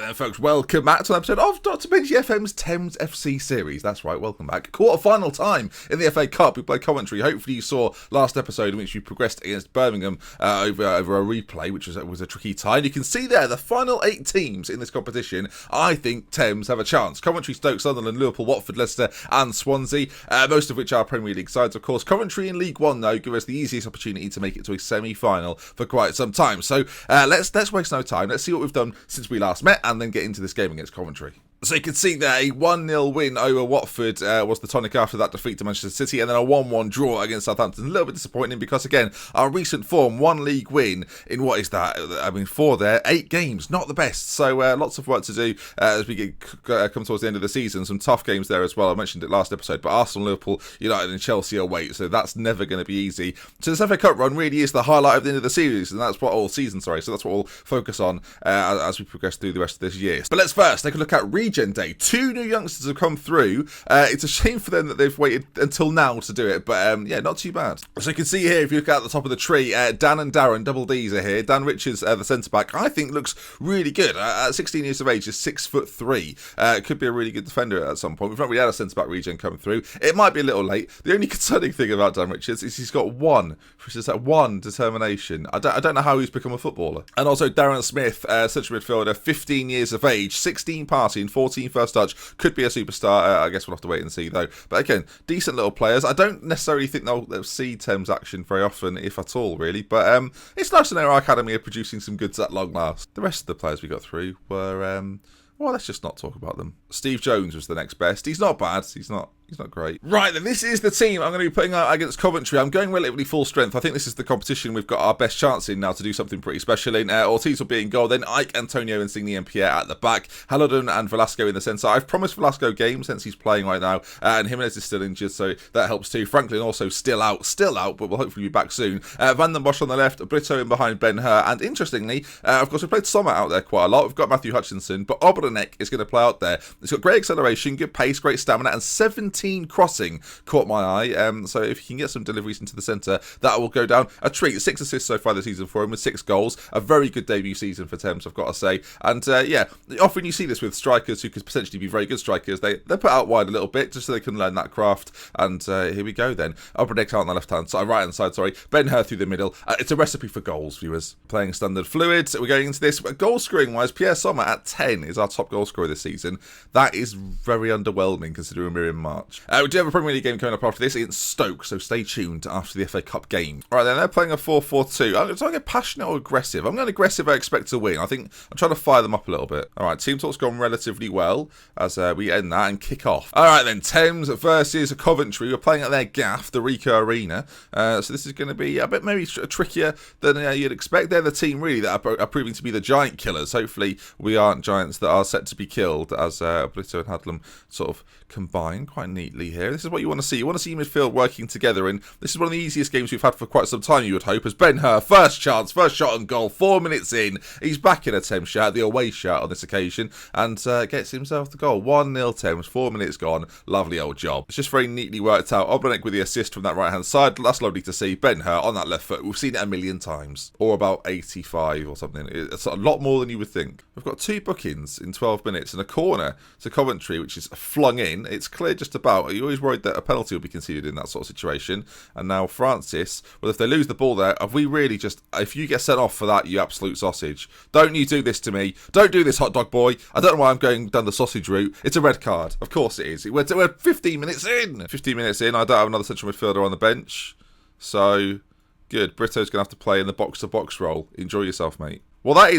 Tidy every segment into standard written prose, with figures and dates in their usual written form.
Right then, folks, welcome back to an episode of Dr. Benji FM's Thames FC series. That's right, welcome back. Quarter-final time in the FA Cup. We played Coventry. Hopefully you saw last episode in which we progressed against Birmingham over a replay, which was a tricky tie. And you can see there, the final 8 teams in this competition, I think Thames have a chance. Coventry, Stoke, Sunderland, Liverpool, Watford, Leicester and Swansea, most of which are Premier League sides, of course. Coventry in League One, though, give us the easiest opportunity to make it to a semi-final for quite some time. So let's waste no time. Let's see what we've done since we last met, and then get into this game against Coventry. So you can see there, a 1-0 win over Watford was the tonic after that defeat to Manchester City, and then a 1-1 draw against Southampton. A little bit disappointing because, again, our recent form, 1 league win in what is that? I mean, 4 there, 8 games, not the best. So lots of work to do as we come towards the end of the season. Some tough games there as well. I mentioned it last episode, but Arsenal, Liverpool, United and Chelsea away, so that's never going to be easy. So this FA Cup run really is the highlight of the end of the series, and that's what all season, so that's what we'll focus on as we progress through the rest of this year. But let's first take a look at Regen Day. 2 new youngsters have come through. It's a shame for them that they've waited until now to do it, but yeah, not too bad. So you can see here, if you look at the top of the tree, Dan and Darren, double Ds are here. Dan Richards, the centre-back, I think looks really good. At 16 years of age, is 6'3". Could be a really good defender at some point. We've not really had a centre-back Regen come through. It might be a little late. The only concerning thing about Dan Richards is he's got one determination. I don't know how he's become a footballer. And also Darren Smith, central midfielder, 15 years of age, 16 passing, 14 first touch, could be a superstar. I guess we'll have to wait and see though. But again, decent little players. I don't necessarily think they'll see Thames action very often, if at all, really. But it's nice to know our academy are producing some goods at long last. The rest of the players we got through were well, let's just not talk about them. Steve Jones was the next best. He's not bad. He's not great. Right, then this is the team I'm going to be putting out against Coventry. I'm going relatively full strength. I think this is the competition we've got our best chance in now to do something pretty special in. Ortiz will be in goal, then Ike, Antonio, Insigne and Pierre at the back. Halloran and Velasco in the centre. I've promised Velasco games since he's playing right now, and Jimenez is still injured, so that helps too. Franklin also still out, but will hopefully be back soon. Van den Bosch on the left, Brito in behind Ben Hur, and interestingly, of course, we played Sommer out there quite a lot. We've got Matthew Hutchinson, but Obranek is going to play out there. He's got great acceleration, good pace, great stamina, and 17 crossing caught my eye. So if he can get some deliveries into the centre, that will go down a treat. 6 assists so far this season for him with 6 goals. A very good debut season for Thames, I've got to say. And yeah, often you see this with strikers who could potentially be very good strikers. They put out wide a little bit just so they can learn that craft. And here we go then. Obranek out on the left-hand side, right-hand side, sorry. Ben Hur through the middle. It's a recipe for goals, viewers. Playing standard fluid. We're going into this. Goal scoring wise, Pierre Sommer at 10 is our top goal scorer this season. That is very underwhelming considering we're in March. We do have a Premier League game coming up after this against Stoke, so stay tuned after the FA Cup game. Alright then, they're playing a 4-4-2. I'm going to get passionate or aggressive. I'm going aggressive, I expect to win. I think I'm trying to fire them up a little bit. Alright, team talk's gone relatively well as we end that and kick off. Alright then, Thames versus Coventry. We're playing at their gaff, the Ricoh Arena. So this is going to be a bit maybe trickier than you'd expect. They're the team really that are proving to be the giant killers. Hopefully we aren't giants that are set to be killed as Brito and Hadlam sort of combine quite neatly here. This is what you want to see. You want to see midfield working together, and this is one of the easiest games we've had for quite some time, you would hope, as Ben Hur, first chance, first shot on goal, 4 minutes in. He's back in a Thames shirt, the away shirt on this occasion, and gets himself the goal. 1-0 Thames, 4 minutes gone. Lovely old job. It's just very neatly worked out. Obranek with the assist from that right-hand side. That's lovely to see. Ben Hur on that left foot. We've seen it a million times. Or about 85 or something. It's a lot more than you would think. We've got 2 bookings in 12 minutes and a corner to Coventry, which is flung in. It's clear just about. You're always worried that a penalty will be conceded in that sort of situation. And now Francis, well, if they lose the ball there, have we really just, if you get sent off for that, you absolute sausage. Don't you do this to me. Don't do this, hot dog boy. I don't know why I'm going down the sausage route. It's a red card. Of course it is. We're 15 minutes in. 15 minutes in. I don't have another central midfielder on the bench. So, good. Brito's going to have to play in the box-to-box role. Enjoy yourself, mate. Well, that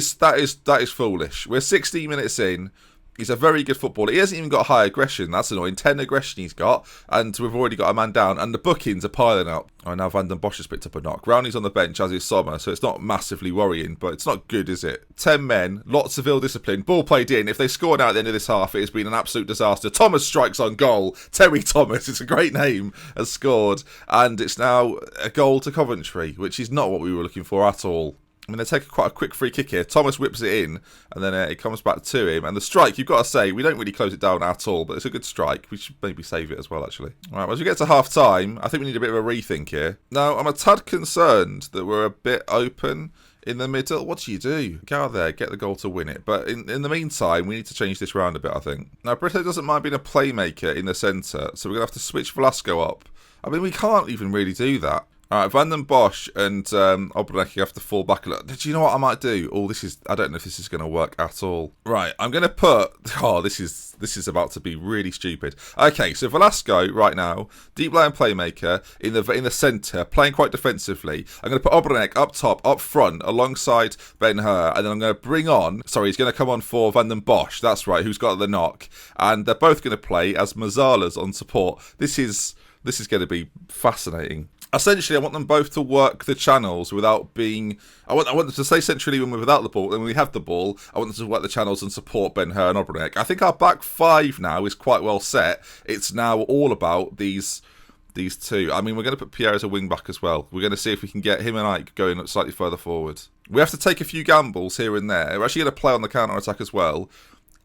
is foolish. We're 16 minutes in. He's a very good footballer. He hasn't even got high aggression. That's annoying. 10 aggression he's got. And we've already got a man down. And the bookings are piling up. Oh, now Van den Bosch has picked up a knock. Rowney's on the bench, as is Sommer. So it's not massively worrying. But it's not good, is it? 10 men. Lots of ill discipline. Ball played in. If they scored out at the end of this half, it has been an absolute disaster. Thomas strikes on goal. Terry Thomas, it's a great name, has scored. And it's now a goal to Coventry, which is not what we were looking for at all. I mean, they take quite a quick free kick here. Thomas whips it in, and then it comes back to him. And the strike, you've got to say, we don't really close it down at all, but it's a good strike. We should maybe save it as well, actually. All right, well, as we get to half-time, I think we need a bit of a rethink here. Now, I'm a tad concerned that we're a bit open in the middle. What do? Go out there, get the goal to win it. But in the meantime, we need to change this round a bit, I think. Now, Brito doesn't mind being a playmaker in the centre, so we're going to have to switch Velasco up. I mean, we can't even really do that. All right, Van den Bosch and Obrek have to fall back a little. Do you know what I might do? Oh, I don't know if this is going to work at all. Right, I'm going to put... Oh, this is about to be really stupid. Okay, so Velasco right now, deep line playmaker in the centre, playing quite defensively. I'm going to put Obrek up top, up front, alongside Ben-Hur, and then I'm going to bring on... Sorry, he's going to come on for Van den Bosch. That's right, who's got the knock. And they're both going to play as Mazzalas on support. This is going to be fascinating. Essentially, I want them both to work the channels without being... I want them to stay centrally when we're without the ball. And when we have the ball, I want them to work the channels and support Ben-Hur and Obrek. I think our back five now is quite well set. It's now all about these two. I mean, we're going to put Pierre as a wing-back as well. We're going to see if we can get him and Ike going slightly further forward. We have to take a few gambles here and there. We're actually going to play on the counter-attack as well.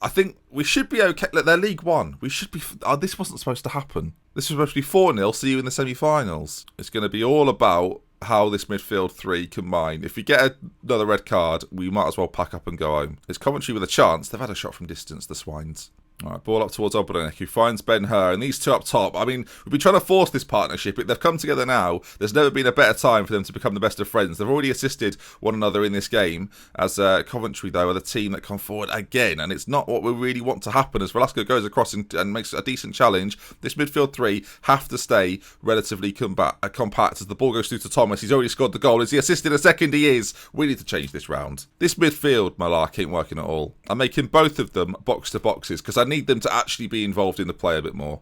I think we should be okay. Look, they're League One. We should be... this wasn't supposed to happen. This was supposed to be 4-0. See you in the semi-finals. It's going to be all about how this midfield three combine. If we get another red card, we might as well pack up and go home. It's Coventry with a chance. They've had a shot from distance, the Swines. All right, ball up towards Obrek, who finds Ben-Hur, and these two up top. I mean, we've been trying to force this partnership. They've come together now. There's never been a better time for them to become the best of friends. They've already assisted one another in this game, as Coventry, though, are the team that come forward again, and it's not what we really want to happen. As Velasco goes across and makes a decent challenge, this midfield three have to stay relatively compact as the ball goes through to Thomas. He's already scored the goal. Is he assisted a second? He is. We need to change this round. This midfield, Malark, ain't working at all. I'm making both of them box-to-boxes, because I need them to actually be involved in the play a bit more.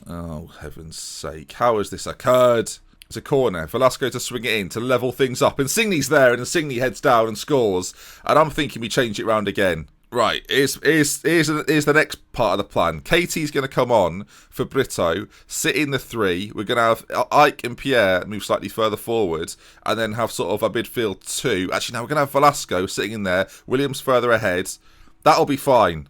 Oh, heaven's sake. How has this occurred? It's a corner. Velasco to swing it in to level things up. Insigne's there, and Insigne heads down and scores. And I'm thinking we change it round again. Right, here's the next part of the plan. Katie's going to come on for Brito, sit in the three. We're going to have Ike and Pierre move slightly further forward, and then have sort of a midfield two. Actually, now we're going to have Velasco sitting in there, Williams further ahead. That'll be fine.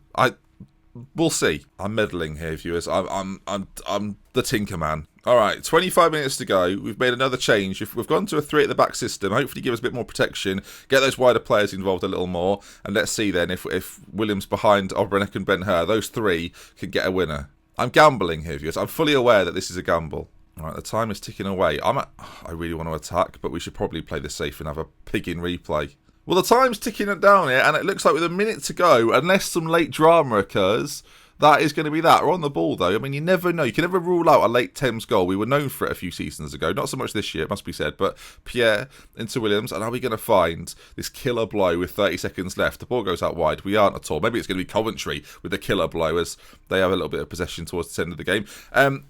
We'll see. I'm meddling here, viewers. I'm the Tinker Man. All right, 25 minutes to go. We've made another change. We've gone to a three at the back system. Hopefully, give us a bit more protection. Get those wider players involved a little more, and let's see then if Williams behind Obrek and Ben-Hur, those three can get a winner. I'm gambling here, viewers. I'm fully aware that this is a gamble. All right, the time is ticking away. I really want to attack, but we should probably play this safe and have a pig in replay. Well, the time's ticking down here, and it looks like with a minute to go, unless some late drama occurs, that is going to be that. We're on the ball, though. I mean, you never know. You can never rule out a late Thames goal. We were known for it a few seasons ago. Not so much this year, it must be said. But Pierre into Williams. And are we going to find this killer blow with 30 seconds left? The ball goes out wide. We aren't at all. Maybe it's going to be Coventry with the killer blow as they have a little bit of possession towards the end of the game.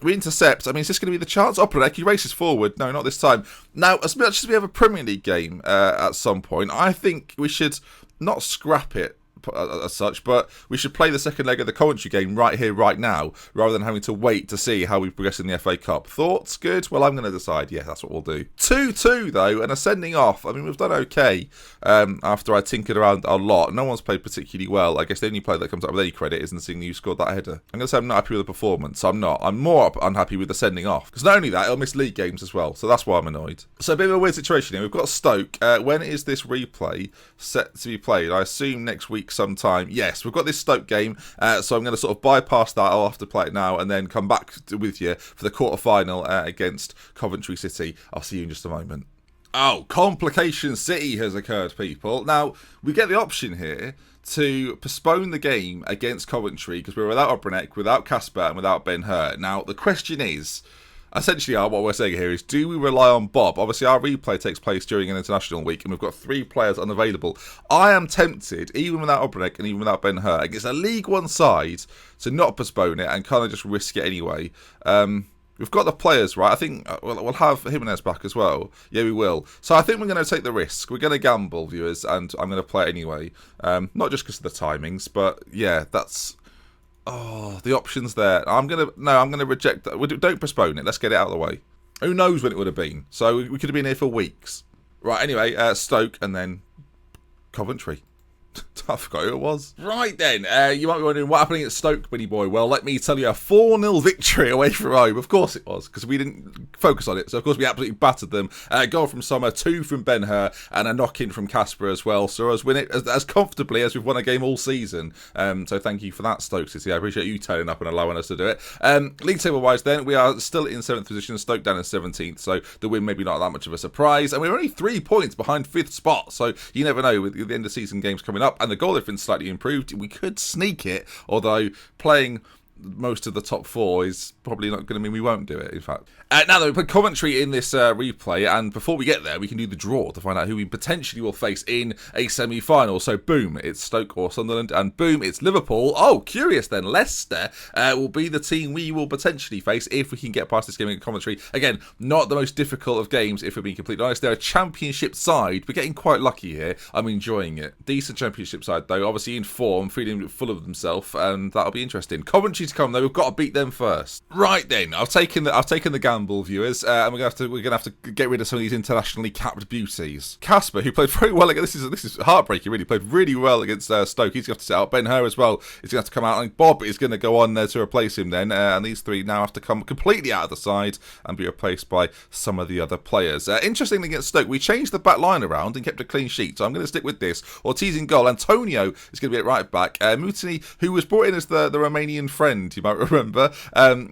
We intercept. I mean, is this going to be the chance? Obrek, he races forward. No, not this time. Now, as much as we have a Premier League game at some point, I think we should not scrap it as such, but we should play the second leg of the Coventry game right here, right now, rather than having to wait to see how we progress in the FA Cup. Thoughts? Good? Well, I'm going to decide. Yeah, that's what we'll do. 2-2, though, and a sending off. I mean, we've done okay after I tinkered around a lot. No one's played particularly well. I guess the only player that comes up with any credit is Insigne, who scored that header. I'm going to say I'm not happy with the performance. I'm not. I'm more unhappy with the sending off. Because not only that, it'll miss league games as well, so that's why I'm annoyed. So a bit of a weird situation here. We've got Stoke. When is this replay set to be played? I assume next week sometime. Yes, we've got this Stoke game, so I'm going to sort of bypass that. I'll have to play it now and then come back with you for the quarter-final against Coventry City. I'll see you in just a moment. Oh, Complication City has occurred, people. Now, we get the option here to postpone the game against Coventry because we're without Obrek, without Kasper and without Ben-Hur. Now, the question is... Essentially, what we're saying here is, do we rely on Bob? Obviously, our replay takes place during an international week, and we've got 3 players unavailable. I am tempted, even without Obrek and even without Ben-Hur, against a League One side, to not postpone it and kind of just risk it anyway. We've got the players, right? I think we'll have Jimenez back as well. Yeah, we will. So I think we're going to take the risk. We're going to gamble, viewers, and I'm going to play it anyway. Not just because of the timings, but yeah, that's... Oh, the options there. I'm gonna reject that. Don't postpone it. Let's get it out of the way. Who knows when it would have been? So we could have been here for weeks. Right. Anyway, Stoke and then Coventry. I forgot who it was. Right then, you might be wondering what happening at Stoke, Benny boy. Well, let me tell you, a 4-0 victory away from home. Of course it was, because we didn't focus on it. So, of course, we absolutely battered them. Goal from Sommer, 2 from Ben-Hur, and a knock-in from Casper as well. So us win it as comfortably as we've won a game all season. So thank you for that, Stoke City. I appreciate you turning up and allowing us to do it. League table-wise then, we are still in 7th position, Stoke down in 17th. So the win maybe not that much of a surprise. And we're only 3 points behind 5th spot. So you never know, with the end of season games coming up, and the goal difference slightly improved, we could sneak it, although playing most of the top 4 is probably not going to mean we won't do it, in fact. Now, though, we put commentary in this replay, and before we get there, we can do the draw to find out who we potentially will face in a semi-final. So, boom, it's Stoke or Sunderland, and boom, it's Liverpool. Oh, curious then, Leicester will be the team we will potentially face if we can get past this game in commentary. Again, not the most difficult of games, if we're being completely honest. They're a championship side. We're getting quite lucky here. I'm enjoying it. Decent championship side, though, obviously in form, feeling full of themselves, and that'll be interesting. Commentary to come, though. We've got to beat them first. Right then, I've taken the gamble, viewers, and we're gonna have to get rid of some of these internationally capped beauties. Casper, who played very well against this is heartbreaking. Really played really well against Stoke. He's going to have to set out. Ben-Hur as well is going to have to come out, and Bob is going to go on there to replace him. Then, and these 3 now have to come completely out of the side and be replaced by some of the other players. Interestingly, against Stoke, we changed the back line around and kept a clean sheet. So I'm going to stick with this. Ortiz in goal. Antonio is going to be at right back. Mutini, who was brought in as the Romanian friend, you might remember.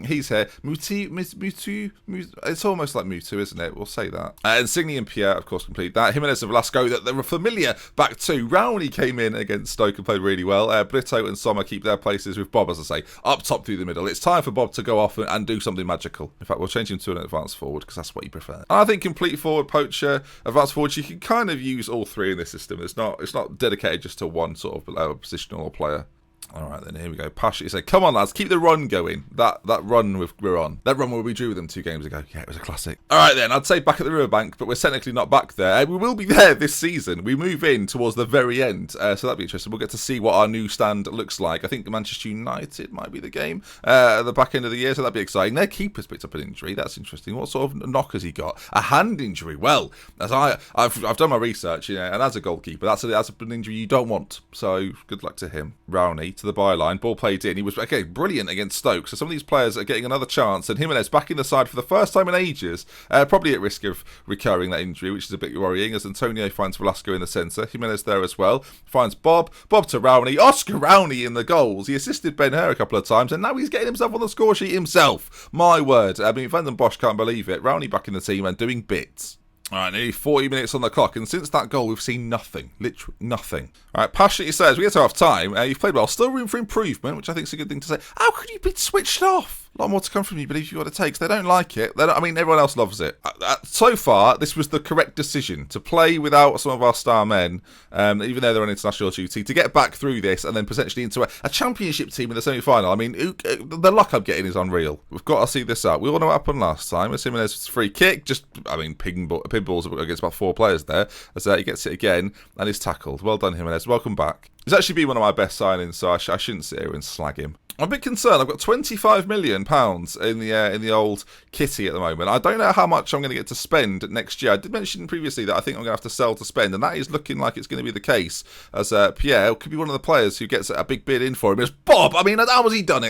He's here. Mutu. It's almost like Mutu, isn't it? We'll say that. Insigne and Pierre, of course, complete that. Jimenez and Velasco, that they were familiar back 2. Rowney came in against Stoke and played really well. Brito and Sommer keep their places with Bob, as I say, up top through the middle. It's time for Bob to go off and do something magical. In fact, we'll change him to an advanced forward because that's what he prefers. I think complete forward, poacher, advanced forward, you can kind of use all 3 in this system. It's not dedicated just to one sort of positional player. All right, then, here we go. Pasha, you say, come on, lads, keep the run going. That run we're on. That run where we drew with them 2 games ago. Yeah, it was a classic. All right, then, I'd say back at the Riverbank, but we're technically not back there. We will be there this season. We move in towards the very end, so that'll be interesting. We'll get to see what our new stand looks like. I think Manchester United might be the game at the back end of the year, so that'll be exciting. Their keeper's picked up an injury. That's interesting. What sort of knock has he got? A hand injury. Well, as I've done my research, and as a goalkeeper, that's an injury you don't want. So good luck to him. Rowney to the byline. Ball played in. He was, brilliant against Stoke. So some of these players are getting another chance. And Jimenez back in the side for the first time in ages. Probably at risk of recurring that injury, which is a bit worrying, as Antonio finds Velasco in the centre. Jimenez there as well. Finds Bob. Bob to Rowney. Oscar Rowney in the goals. He assisted Ben-Hur a couple of times. And now he's getting himself on the score sheet himself. My word. I mean, Van den Bosch can't believe it. Rowney back in the team and doing bits. All right, nearly 40 minutes on the clock, and since that goal, we've seen nothing. Literally nothing. All right, Pasha says, we get to half time. You've played well. Still room for improvement, which I think is a good thing to say. How could you be switched off? A lot more to come from you, believe you what it takes. They don't like it. Everyone else loves it. So far, this was the correct decision to play without some of our star men, even though they're on international duty, to get back through this and then potentially into a championship team in the semi-final. I mean, the luck I'm getting is unreal. We've got to see this out. We all know what happened last time. Jimenez free kick, pinballs against about 4 players there, as he gets it again and is tackled. Well done, Jimenez. Welcome back. He's actually been one of my best signings, so I shouldn't sit here and slag him. I'm a bit concerned. I've got £25 million in the old kitty at the moment. I don't know how much I'm going to get to spend next year. I did mention previously that I think I'm going to have to sell to spend, and that is looking like it's going to be the case, as Pierre could be one of the players who gets a big bid in for him. It's Bob! I mean, how has he done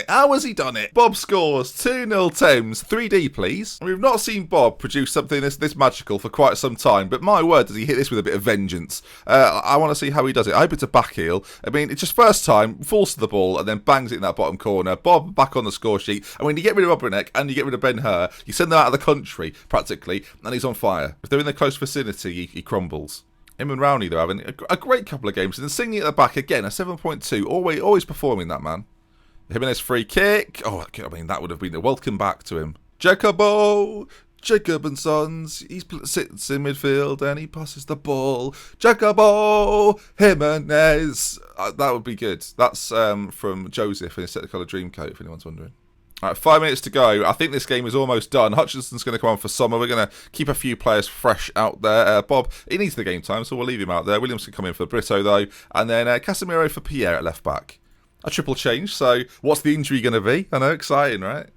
it? Bob scores 2-0 Thames. 3D, please. We've not seen Bob produce something this magical for quite some time, but my word, does he hit this with a bit of vengeance. I want to see how he does it. I hope it's a back heel. I mean, it's just first time, falls to the ball, and then bangs it in that bottom corner. Bob back on the score sheet. And when you get rid of Obrinek and you get rid of Ben-Hur, you send them out of the country, practically, and he's on fire. If they're in the close vicinity, he crumbles. Him and Rowney, they're having a great couple of games. And Insigne at the back, again, a 7.2. Always performing, that man. Jimenez free kick. Oh, I mean, that would have been a welcome back to him. Jacob and Sons, he sits in midfield and he passes the ball. Jacobo Jimenez. That would be good. That's from Joseph in his Technicolor Dreamcoat, if anyone's wondering. All right, 5 minutes to go. I think this game is almost done. Hutchinson's going to come on for Sommer. We're going to keep a few players fresh out there. Bob, he needs the game time, so we'll leave him out there. Williams can come in for Brito, though. And then Casemiro for Pierre at left back. A triple change, so what's the injury going to be? I know, exciting, right?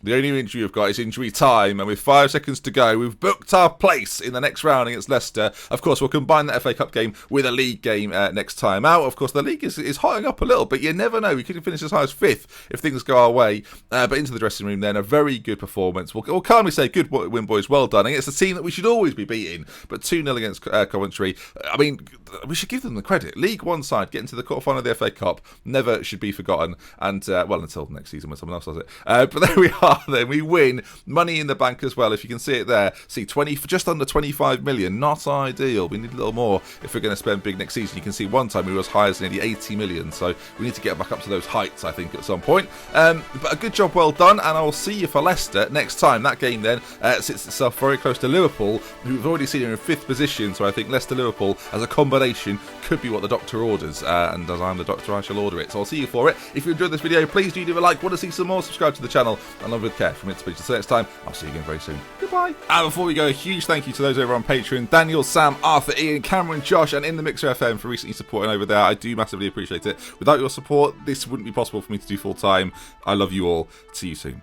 The only injury we've got is injury time, and with 5 seconds to go, we've booked our place in the next round against Leicester. Of course, we'll combine the FA Cup game with a league game next time out. Of course, the league is hotting up a little, but you never know. We could finish as high as 5th if things go our way. But into the dressing room then, a very good performance. We'll calmly say, good win, boys, well done. And it's a team that we should always be beating, but 2-0 against Coventry. I mean, we should give them the credit. League One side getting to the quarterfinal of the FA Cup never should be forgotten. And, well, until next season when someone else does it. But there we are then. We win. Money in the bank as well, if you can see it there. See, just under 25 million. Not ideal. We need a little more if we're going to spend big next season. You can see one time we were as high as nearly 80 million. So we need to get back up to those heights, I think, at some point. But a good job well done, and I will see you for Leicester next time. That game then sits itself very close to Liverpool, who we've already seen are in 5th position. So I think Leicester-Liverpool as a combination could be what the doctor orders. And as I'm the doctor, I shall order it. So I'll see you for it. If you enjoyed this video, please do leave a like. Want to see some more? Subscribe to the channel. And love with care from It's Speech. So next time, I'll see you again very soon. Goodbye. And before we go, a huge thank you to those over on Patreon: Daniel, Sam, Arthur, Ian, Cameron, Josh, and In the Mixer FM for recently supporting over there. I do massively appreciate it. Without your support, this wouldn't be possible for me to do full time. I love you all. See you soon.